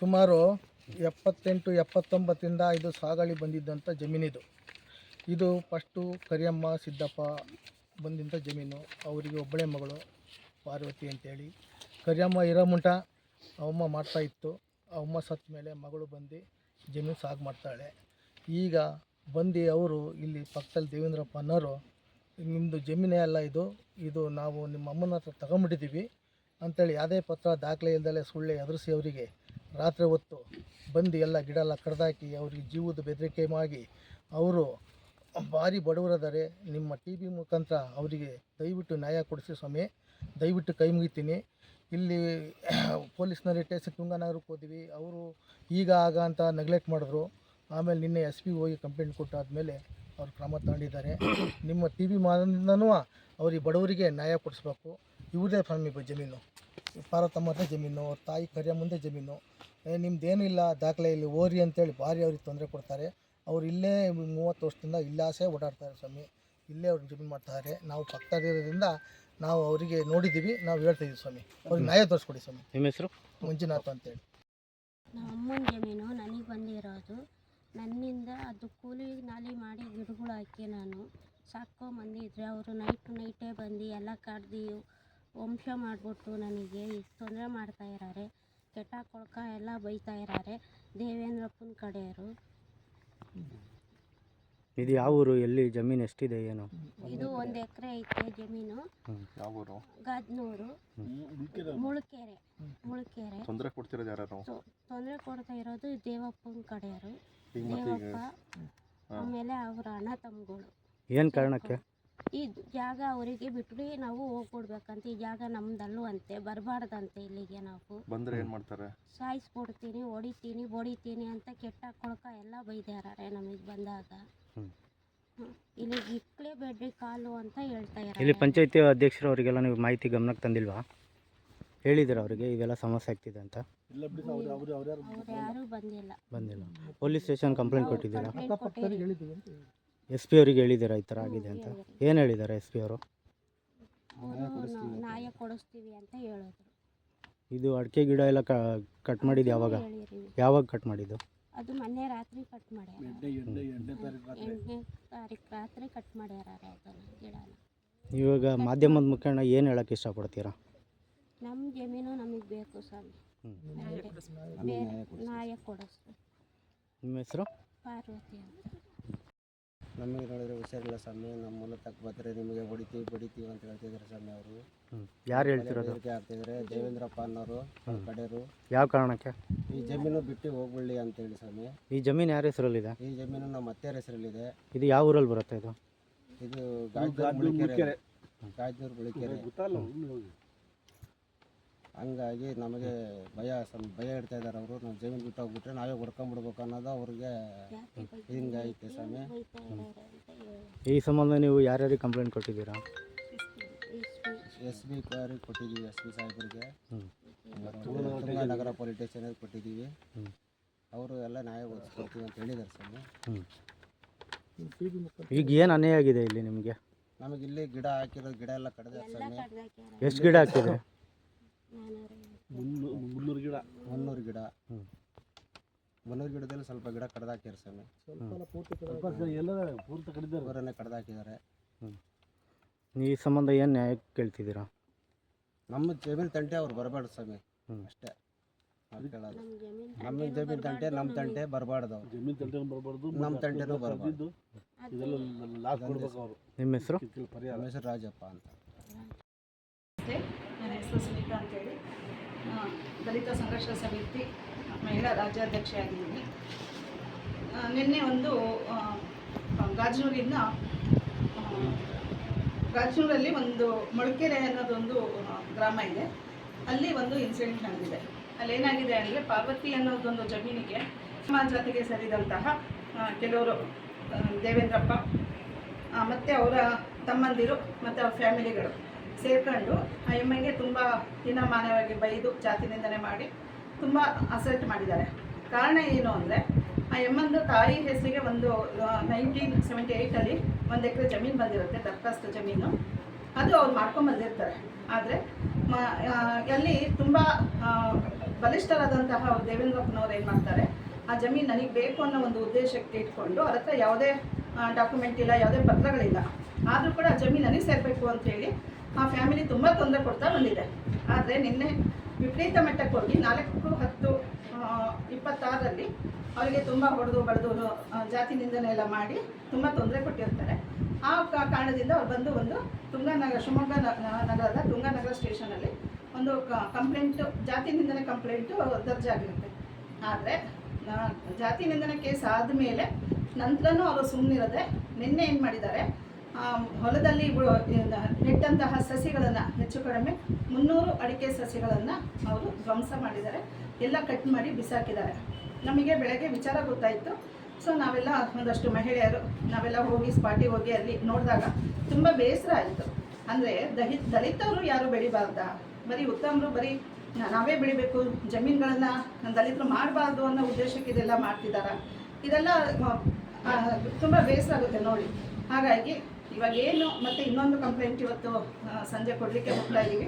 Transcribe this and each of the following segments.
ಸುಮಾರು 78-79ರಿಂದ ಇದು ಸಾಗಳಿ ಬಂದಿದ್ದಂಥ ಜಮೀನಿದು. ಇದು ಫಸ್ಟು ಕರಿಯಮ್ಮ ಸಿದ್ದಪ್ಪ ಬಂದಿದ್ದ ಜಮೀನು. ಅವರಿಗೆ ಒಬ್ಬಳೇ ಮಗಳು ಪಾರ್ವತಿ ಅಂತೇಳಿ. ಕರಿಯಮ್ಮ ಇರೋ ಮುಂಟ ಅವಮ್ಮ ಮಾಡ್ತಾಯಿತ್ತು. ಅವಮ್ಮ ಸತ್ತ ಮೇಲೆ ಮಗಳು ಬಂದು ಜಮೀನು ಸಾగు ಮಾಡ್ತಾಳೆ. ಈಗ ಬಂದು ಅವರು ಇಲ್ಲಿ ಪಕ್ಕದಲ್ಲಿ ದೇವೇಂದ್ರಪ್ಪ ಅನ್ನೋರು, ನಿಮ್ಮದು ಜಮೀನೇ ಅಲ್ಲ ಇದು ನಾವು ನಿಮ್ಮ ಅಮ್ಮನ ಹತ್ರ ತಗೊಂಬಿಟ್ಟಿದ್ದೀವಿ ಅಂಥೇಳಿ ಯಾವುದೇ ಪತ್ರ ದಾಖಲೆ ಇಲ್ದಲೆ ಸುಳ್ಳೆ ಎದುರಿಸಿ ಅವರಿಗೆ ರಾತ್ರಿ ಹೊತ್ತು ಬಂದು ಎಲ್ಲ ಗಿಡ ಎಲ್ಲ ಕಡ್ದಾಕಿ ಅವ್ರಿಗೆ ಜೀವದ ಬೆದರಿಕೆ ಮಾಡಿ ಅವರು ಭಾರಿ ಬಡವರದಾರೆ. ನಿಮ್ಮ TV ಮುಖಾಂತರ ಅವರಿಗೆ ದಯವಿಟ್ಟು ನ್ಯಾಯ ಕೊಡಿಸಿ ಸ್ವಾಮಿ, ದಯವಿಟ್ಟು ಕೈ ಮುಗಿತೀನಿ. ಇಲ್ಲಿ ಪೊಲೀಸ್ನವರ ಸ್ಟೇಷನ್ ತುಂಗನಗರಕ್ಕೆ ಹೋದ್ವಿ. ಅವರು ಈಗ ಆಗ ಅಂತ ನೆಗ್ಲೆಕ್ಟ್ ಮಾಡಿದ್ರು. ಆಮೇಲೆ ನಿನ್ನೆ SP ಹೋಗಿ ಕಂಪ್ಲೇಂಟ್ ಕೊಟ್ಟಾದಮೇಲೆ ಅವ್ರು ಕ್ರಮ ತಗೊಂಡಿದ್ದಾರೆ. ನಿಮ್ಮ TV ಮಾಧ್ಯಮದಿಂದನೂ ಅವ್ರಿಗೆ ಬಡವರಿಗೆ ನ್ಯಾಯ ಕೊಡಿಸ್ಬೇಕು. ಇವ್ರದೇ ಸ್ವಾಮಿ ಜಮೀನು, ಪಾರ್ವತಮ್ಮದೇ ಜಮೀನು, ಅವ್ರ ತಾಯಿ ಕರಿಯಮ್ಮಂದೇ ಜಮೀನು. ನಿಮ್ದೇನೂ ಇಲ್ಲ ದಾಖಲೆ, ಇಲ್ಲಿ ಓರಿ ಅಂತೇಳಿ ಭಾರಿ ಅವ್ರಿಗೆ ತೊಂದರೆ ಕೊಡ್ತಾರೆ. ಅವ್ರು ಇಲ್ಲೇ 30 ವರ್ಷದಿಂದ ಇಲ್ಲಾಸೆ ಓಡಾಡ್ತಾರೆ ಸ್ವಾಮಿ. ಇಲ್ಲೇ ಅವ್ರಿಗೆ ಜಮೀನು ಮಾಡ್ತಾರೆ. ನಾವು ಪಕ್ಕದಲ್ಲಿರೋದ್ರಿಂದ ನಾವು ಅವರಿಗೆ ನೋಡಿದ್ದೀವಿ, ನಾವು ಹೇಳ್ತಾಯಿದ್ದೀವಿ ಸ್ವಾಮಿ. ಅವ್ರಿಗೆ ನ್ಯಾಯ ತೋರಿಸ್ಕೊಡಿ ಸ್ವಾಮಿ. ನಿಮ್ಮ ಹೆಸರು? ಮಂಜುನಾಥ್ ಅಂತೇಳಿ. ನಮ್ಮ ಅಮ್ಮನ ಜಮೀನು ನನಗೆ ಬಂದಿರೋದು. ನನ್ನಿಂದ ಅದು ಕೂಲಿ ನಾಲಿ ಮಾಡಿ ಗಿಡಗಳು ಹಾಕಿ ನಾನು ಸಾಕ್ಕೊಂಬಂದಿದ್ರೆ ಅವರು ನೈಟೇ ಬಂದು ಎಲ್ಲ ಕಡ್ದು ವಂಶ ಮಾಡಿಬಿಟ್ಟು ನನಗೆ ತೊಂದರೆ ಮಾಡ್ತಾ ಇದ್ದಾರೆ. ಕೆಟ್ಟ ಕೊಳಕ ಎಲ್ಲ ಬೈತಾ ಇದ್ದಾರೆ ದೇವೇಂದ್ರಪ್ಪನ ಕಡೆಯವರು. ಇದು ಯಾವ ಊರು, ಎಲ್ಲಿ ಜಮೀನು ಎಷ್ಟಿದೆ, ಏನು? ಇದು 1 ಎಕರೆ ಐತೆ ಜಮೀನು. ಗಾಜ್ನೂರು, ಮುಳುಕೆರೆ. ತೊಂದರೆ ಕೊಡ್ತಿರೋದು ಯಾರು? ತೊಂದರೆ ಕೊಡ್ತಾ ಇರೋದು ದೇವಪ್ಪನ ಕಡೆಯವರು. ದೇವಪ್ಪ ಆಮೇಲೆ ಅವರ ಅಣ್ಣ ತಮ್ಮಗಳು. ಏನು ಕಾರಣಕ್ಕೆ? ಈ ಜಾಗ ಅವರಿಗೆ ಬಿಟ್ಟು ನಾವು ಹೋಗ್ಬಿಡ್ಬೇಕಂತ. ಈ ಜಾಗ ನಮ್ದಲ್ಲೂ ಅಂತೆ, ಬರಬಾರ್ದಂತೆ ಇಲ್ಲಿಗೆ. ನಾವು ಬಂದರೆ ಏನು ಮಾಡ್ತಾರೆ? ಸಾಯಿಸ್ಬಿಡ್ತೀನಿ, ಹೊಡಿತೀನಿ, ಬಡಿತೀನಿ ಅಂತ ಕೆಟ್ಟ ಕೊಳಕ ಎಲ್ಲ ಬೈದಾರೆ ನಮಗೆ ಬಂದಾಗ. ಇಲ್ಲಿ ಇಕ್ಕಲೇ ಬೇಡ್ರಿ ಕಾಲು ಅಂತ ಹೇಳ್ತಾ ಇದ್ದಾರೆ. ಇಲ್ಲಿ ಪಂಚಾಯತಿ ಅಧ್ಯಕ್ಷರು ಅವರಿಗೆಲ್ಲ ನೀವು ಮಾಹಿತಿ ಗಮನಕ್ಕೆ ತಂದಿಲ್ವಾ? ಹೇಳಿದ್ರೆ ಅವರಿಗೆ ಇದೆಲ್ಲ ಸಮಸ್ಯೆ ಆಗ್ತಿದೆ ಅಂತ? ಅವ್ರು ಯಾರೂ ಬಂದಿಲ್ಲ. ಪೊಲೀಸ್ ಸ್ಟೇಷನ್ ಕಂಪ್ಲೇಂಟ್ ಕೊಟ್ಟಿದ್ದೀರಾ? SP ಅವರಿಗೆ ಹೇಳಿದ್ದೀರಾ ಈ ಥರ ಆಗಿದೆ ಅಂತ? ಏನು ಹೇಳಿದ್ದಾರೆ SP ಅವರು? ನ್ಯಾಯ ಕೊಡಿಸ್ತೀವಿ ಅಂತ ಹೇಳಿದ್ರು. ಇದು ಅಡಿಕೆ ಗಿಡ ಎಲ್ಲ ಕಟ್ ಮಾಡಿದ್ದು ಯಾವಾಗ ಕಟ್ ಮಾಡಿದ್ದು? ಅದು ಮೊನ್ನೆ ರಾತ್ರಿ ಕಟ್ ಮಾಡ್ಯಾರ. 8ನೇ ತಾರೀಕು ರಾತ್ರಿ ಕಟ್ ಮಾಡ್ಯಾರ ಅದನ್ನು ಗಿಡನ. ಇವಾಗ ಮಾಧ್ಯಮದ ಮುಖೇನ ಏನು ಹೇಳೋಕ್ಕೆ ಇಷ್ಟಪಡ್ತೀರಾ? ನಮ್ಮ ಜಮೀನು ನಮಗೆ ಬೇಕು ಸ್ವಾಮಿ, ನ್ಯಾಯ ಕೊಡಿಸ್ತೀವಿ. ನಿಮ್ಮ ಹೆಸರು? ಪಾರ್ವತಿ ಅಂತ. ನಮಗೆ ನೋಡಿದ್ರೆ ಹುಷಾರಿಲ್ಲ ಸ್ವಾಮಿ, ನಮ್ಮ ಮೂಲ ತಕ್ಕ ಬಂದರೆ ನಿಮಗೆ ಬಡಿತೀವಿ ಅಂತ ಹೇಳ್ತಿದ್ದಾರೆ ಸ್ವಾಮಿ. ಅವರು ಯಾರು ಹೇಳ್ತಿರೋದು? ಆಗ್ತಿದ್ದಾರೆ ದೇವೇಂದ್ರಪ್ಪ ಅನ್ನೋರು ಕಡೆಯವರು. ಯಾವ ಕಾರಣಕ್ಕೆ? ಈ ಜಮೀನು ಬಿಟ್ಟು ಹೋಗ್ಬಿಡ್ಲಿ ಅಂತೇಳಿ ಸ್ವಾಮಿ. ಈ ಜಮೀನು ಯಾರ ಹೆಸರಲ್ಲಿದೆ? ಈ ಜಮೀನು ನಮ್ಮ ಅತ್ತೆಯರ ಹೆಸರಲ್ಲಿದೆ. ಇದು ಯಾವ ಊರಲ್ಲಿ ಬರುತ್ತೆ? ಇದು ಗಾಜ್ನೂರು ಮುಳುಕೆರೆ. ಹಂಗಾಗಿ ನಮಗೆ ಭಯ ಇಡ್ತಾ ಇದ್ದಾರೆ ಅವರು. ನಾವು ಜಮೀನು ಬಿಟ್ಟು ಹೋಗ್ಬಿಟ್ರೆ ನಾವೇ ಹೊಡ್ಕೊಂಡ್ಬಿಡ್ಬೇಕು ಅನ್ನೋದು ಅವ್ರಿಗೆ ಹಿಂಗೈತೆ ಸ್ವಾಮಿ. ಈ ಸಂಬಂಧ ನೀವು ಯಾರ್ಯಾರಿಗೆ ಕಂಪ್ಲೇಂಟ್ ಕೊಟ್ಟಿದ್ದೀರಾ? SP ಕೊಟ್ಟಿದ್ದೀವಿ, SP ಸಾಹೇಬರಿಗೆ. ನಗರ ಪೊಲೀಸ್ ಸ್ಟೇಷನ್ಗೆ ಕೊಟ್ಟಿದ್ದೀವಿ. ಅವರು ಎಲ್ಲ ನ್ಯಾಯ ಒದಗಿಸ್ಕೊಡ್ತೀವಿ ಅಂತ ಹೇಳಿದ್ದಾರೆ ಸ್ವಾಮಿ. ಈಗ ಏನು ಅನ್ಯಾಯ ಆಗಿದೆ ಇಲ್ಲಿ ನಿಮಗೆ? ನಮಗೆ ಇಲ್ಲಿ ಗಿಡ ಹಾಕಿರೋದು ಗಿಡ ಎಲ್ಲ ಕಡ್ದ ಸ್ವಾಮಿ. ಎಷ್ಟು ಗಿಡ ಹಾಕಿದೆ? 300 ಗಿಡ. 100 ಗಿಡದಲ್ಲಿ ಸ್ವಲ್ಪ ಗಿಡ ಕಡ್ದಾಕಿದ್ದಾರೆ ಸ್ವಾಮಿ. ಅವರನ್ನೇ ಕಡ್ದಾಕಿದ್ದಾರೆ. ಈ ಸಂಬಂಧ ಏನು ನ್ಯಾಯ ಕೇಳ್ತಿದ್ದೀರಾ? ನಮ್ಮ ಜಮೀನು ತಂಟೆ ಅವ್ರು ಬರಬಾರ್ದು ಸ್ವಾಮಿ, ಅಷ್ಟೇ ಕೇಳೋದು. ನಮ್ಮ ಜಮೀನು ತಂಟೆ ನಮ್ಮ ತಂಟೆ ಬರಬಾರ್ದು, ನಮ್ಮ ತಂಟೆನೂ ಬರಬಾರ್ದು. ನಿಮ್ಮ ಹೆಸರು? ನಮ್ಮ ಹೆಸರು ರಾಜಪ್ಪ ಅಂತ. ನನ್ನ ಹೆಸರು ಸುನೀತಾ ಅಂತೇಳಿ, ದಲಿತ ಸಂಘರ್ಷ ಸಮಿತಿ ಮಹಿಳಾ ರಾಜ್ಯಾಧ್ಯಕ್ಷೆಯಾಗಿದ್ದೀನಿ. ನಿನ್ನೆ ಒಂದು ಗಾಜ್ನೂರಲ್ಲಿ ಒಂದು ಮೊಳಕೆರೆ ಅನ್ನೋದೊಂದು ಗ್ರಾಮ ಇದೆ. ಅಲ್ಲಿ ಒಂದು ಇನ್ಸಿಡೆಂಟ್ ನಡೆದಿದೆ. ಅಲ್ಲೇನಾಗಿದೆ ಅಂದರೆ, ಪಾರ್ವತಿ ಅನ್ನೋದೊಂದು ಜಮೀನಿಗೆ ಸಮಾಜ ಜಾತಿಗೆ ಸೇರಿದಂತಹ ಕೆಲವರು ದೇವೇಂದ್ರಪ್ಪ ಮತ್ತು ಅವರ ತಮ್ಮಂದಿರು ಮತ್ತು ಅವ್ರ ಫ್ಯಾಮಿಲಿಗಳು ಸೇರ್ಕೊಂಡು ಆ ಎಮ್ಮೆಗೆ ತುಂಬ ಹೀನಮಾನವಾಗಿ ಬೈದು ಜಾತಿ ನಿಂದನೆ ಮಾಡಿ ತುಂಬ ಅಸಲ್ಟ್ ಮಾಡಿದ್ದಾರೆ. ಕಾರಣ ಏನು ಅಂದರೆ, ಆ ಎಮ್ಮಂದು ತಾಯಿ ಹೆಸರಿಗೆ ಒಂದು 1978 1 ಎಕರೆ ಜಮೀನು ಬಂದಿರುತ್ತೆ, ದರ್ಖಾಸ್ತು ಜಮೀನು. ಅದು ಅವ್ರು ಮಾಡ್ಕೊಂಡು ಬಂದಿರ್ತಾರೆ. ಆದರೆ ಅಲ್ಲಿ ತುಂಬ ಬಲಿಷ್ಠರಾದಂತಹ ದೇವೇಂದ್ರಪ್ಪನವ್ರು ಏನು ಮಾಡ್ತಾರೆ, ಆ ಜಮೀನು ನನಗೆ ಬೇಕು ಅನ್ನೋ ಒಂದು ಉದ್ದೇಶಕ್ಕೆ ಇಟ್ಕೊಂಡು ಅವ್ರ ಹತ್ರ ಯಾವುದೇ ಡಾಕ್ಯುಮೆಂಟ್ ಇಲ್ಲ, ಯಾವುದೇ ಪತ್ರಗಳಿಲ್ಲ, ಆದರೂ ಕೂಡ ಆ ಜಮೀನು ನನಗೆ ಸೇರಬೇಕು ಅಂತೇಳಿ ಆ ಫ್ಯಾಮಿಲಿ ತುಂಬ ತೊಂದರೆ ಕೊಡ್ತಾ ಬಂದಿದೆ. ಆದರೆ ನಿನ್ನೆ ವಿಪರೀತ ಮಟ್ಟಕ್ಕೆ ಹೋಗಿ 4/10/26 ಅವರಿಗೆ ತುಂಬ ಹೊಡೆದು ಬಡಿದು ಜಾತಿ ನಿಂದನೆ ಎಲ್ಲ ಮಾಡಿ ತುಂಬ ತೊಂದರೆ ಕೊಟ್ಟಿರ್ತಾರೆ. ಆ ಕಾರಣದಿಂದ ಅವ್ರು ಬಂದು ಒಂದು ಶಿವಮೊಗ್ಗ ನಗರದ ತುಂಗಾನಗರ ಸ್ಟೇಷನಲ್ಲಿ ಒಂದು ಕಂಪ್ಲೇಂಟು, ಜಾತಿ ನಿಂದನೆ ಕಂಪ್ಲೇಂಟು ದರ್ಜಾಗಿರುತ್ತೆ. ಆದರೆ ಜಾತಿ ನಿಂದನೆ ಕೇಸ್ ಆದಮೇಲೆ ನಂತರನೂ ಅವರು ಸುಮ್ಮನಿರದೆ ನಿನ್ನೆ ಏನು ಮಾಡಿದ್ದಾರೆ, ಹೊಲದಲ್ಲಿ ನೆಟ್ಟಂತಹ ಸಸಿಗಳನ್ನು ಹೆಚ್ಚು ಕಡಿಮೆ 300 ಅಡಿಕೆ ಸಸಿಗಳನ್ನು ಅವರು ಧ್ವಂಸ ಮಾಡಿದ್ದಾರೆ, ಎಲ್ಲ ಕಟ್ ಮಾಡಿ ಬಿಸಾಕಿದ್ದಾರೆ. ನಮಗೆ ಬೆಳಗ್ಗೆ ವಿಚಾರ ಗೊತ್ತಾಯಿತು. ಸೊ ನಾವೆಲ್ಲ ಒಂದಷ್ಟು ಮಹಿಳೆಯರು ನಾವೆಲ್ಲ ಹೋಗಿ ಸ್ಪಾಟಿಗೆ ಹೋಗಿ ಅಲ್ಲಿ ನೋಡಿದಾಗ ತುಂಬ ಬೇಸರ ಆಯಿತು. ಅಂದರೆ ದಲಿತರು ಯಾರು ಬೆಳಿಬಾರ್ದಾ, ಬರೀ ಉತ್ತಮರು ಬರೀ ನಾವೇ ಬೆಳಿಬೇಕು, ಜಮೀನುಗಳನ್ನು ದಲಿತರು ಮಾಡಬಾರ್ದು ಅನ್ನೋ ಉದ್ದೇಶಕ್ಕೆ ಇದೆಲ್ಲ ಮಾಡ್ತಿದ್ದಾರೆ. ಇದೆಲ್ಲ ತುಂಬ ಬೇಸರ ಆಗುತ್ತೆ ನೋಡಿ. ಹಾಗಾಗಿ ಇವಾಗ ಏನು ಮತ್ತು ಇನ್ನೊಂದು ಕಂಪ್ಲೇಂಟ್ ಇವತ್ತು ಸಂಜೆ ಕೊಡಲಿಕ್ಕೆ ಹೋಗ್ತಾ ಇದ್ದೀವಿ.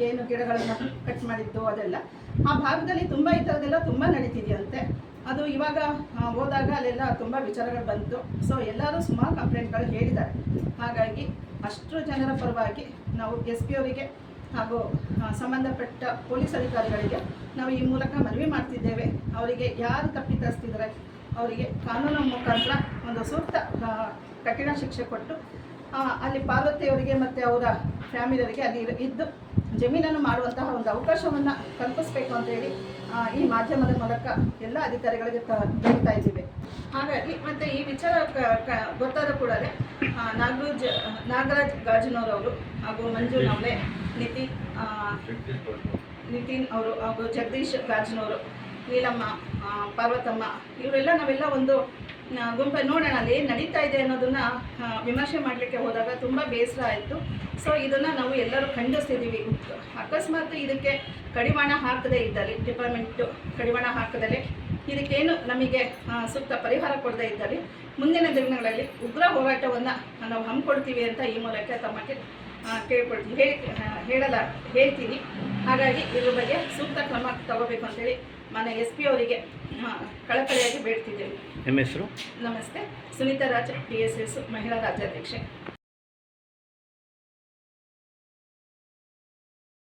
ಏನು ಗಿಡಗಳನ್ನು ಕಟ್ ಮಾಡಿದ್ದು ಅದೆಲ್ಲ ಆ ಭಾಗದಲ್ಲಿ ತುಂಬ ಈ ಥರದ್ದೆಲ್ಲ ತುಂಬ ನಡೀತಿದೆಯಂತೆ. ಅದು ಇವಾಗ ಹೋದಾಗ ಅಲ್ಲೆಲ್ಲ ತುಂಬ ವಿಚಾರಗಳು ಬಂತು. ಸೊ ಎಲ್ಲರೂ ಸುಮಾರು ಕಂಪ್ಲೇಂಟ್ಗಳು ಹೇಳಿದ್ದಾರೆ. ಹಾಗಾಗಿ ಅಷ್ಟು ಜನರ ಪರವಾಗಿ ನಾವು SP ಅವರಿಗೆ ಹಾಗೂ ಸಂಬಂಧಪಟ್ಟ ಪೊಲೀಸ್ ಅಧಿಕಾರಿಗಳಿಗೆ ನಾವು ಈ ಮೂಲಕ ಮನವಿ ಮಾಡ್ತಿದ್ದೇವೆ. ಅವರಿಗೆ ಯಾರು ತಪ್ಪಿತಸ್ಥಿದ್ದಾರೆ ಅವರಿಗೆ ಕಾನೂನು ಮುಖಾಂತರ ಒಂದು ಸೂಕ್ತ ಕಠಿಣ ಶಿಕ್ಷೆ ಕೊಟ್ಟು ಅಲ್ಲಿ ಪಾರ್ವತಿಯವರಿಗೆ ಮತ್ತು ಅವರ ಫ್ಯಾಮಿಲಿಯವರಿಗೆ ಅಲ್ಲಿ ಇದ್ದು ಜಮೀನನ್ನು ಮಾಡುವಂತಹ ಒಂದು ಅವಕಾಶವನ್ನು ಕಲ್ಪಿಸಬೇಕು ಅಂತೇಳಿ ಈ ಮಾಧ್ಯಮದ ಮೂಲಕ ಎಲ್ಲ ಅಧಿಕಾರಿಗಳಿಗೆ ಹೇಳ್ತಾ ಇದ್ದೀವಿ. ಹಾಗಾಗಿ ಮತ್ತು ಈ ವಿಚಾರ ಗೊತ್ತಾದ ಕೂಡಲೇ ನಾಗರಾಜ್ ಗಾಜನೂರವರು ಹಾಗೂ ಮಂಜು ನವಲೆ, ನಿತಿನ್ ಅವರು ಹಾಗೂ ಜಗದೀಶ್ ಗಾಜನೂರು, ನೀಲಮ್ಮ, ಪಾರ್ವತಮ್ಮ ಇವರೆಲ್ಲ ನಾವೆಲ್ಲ ಒಂದು ಗುಂಪು ನೋಡೋಣ ಅಲ್ಲಿ ಏನು ನಡೀತಾ ಇದೆ ಅನ್ನೋದನ್ನು ವಿಮರ್ಶೆ ಮಾಡಲಿಕ್ಕೆ ಹೋದಾಗ ತುಂಬ ಬೇಸರ ಆಯಿತು. ಸೊ ಇದನ್ನು ನಾವು ಎಲ್ಲರೂ ಖಂಡಿಸ್ತಿದ್ದೀವಿ. ಅಕಸ್ಮಾತ್ ಇದಕ್ಕೆ ಕಡಿವಾಣ ಹಾಕದೇ ಇದ್ದಲ್ಲಿ, ಡಿಪಾರ್ಟ್ಮೆಂಟು ಕಡಿವಾಣ ಹಾಕದಲ್ಲೇ ಇದಕ್ಕೇನು ನಮಗೆ ಸೂಕ್ತ ಪರಿಹಾರ ಕೊಡದೇ ಇದ್ದಲ್ಲಿ ಮುಂದಿನ ದಿನಗಳಲ್ಲಿ ಉಗ್ರ ಹೋರಾಟವನ್ನು ನಾವು ಹಮ್ಮಿಕೊಳ್ತೀವಿ ಅಂತ ಈ ಮೂಲಕ ತಮಗೆ ಕೇಳ್ಕೊಳ್ತೀವಿ, ಹೇಳ್ತೀನಿ. ಹಾಗಾಗಿ ಇದ್ರ ಬಗ್ಗೆ ಸೂಕ್ತ ಕ್ರಮ ತಗೋಬೇಕು ಅಂತೇಳಿ ಮಾನ್ಯ SP ಅವರಿಗೆ ಕಳಕಳಿಯಾಗಿ ಬೇಡ್ತಿದ್ದೇವೆ. ನಿಮ್ಮ ಹೆಸರು? ನಮಸ್ತೆ, ಸುನೀತಾ ರಾಜ್, PSS ಮಹಿಳಾ ರಾಜ್ಯಾಧ್ಯಕ್ಷೆ.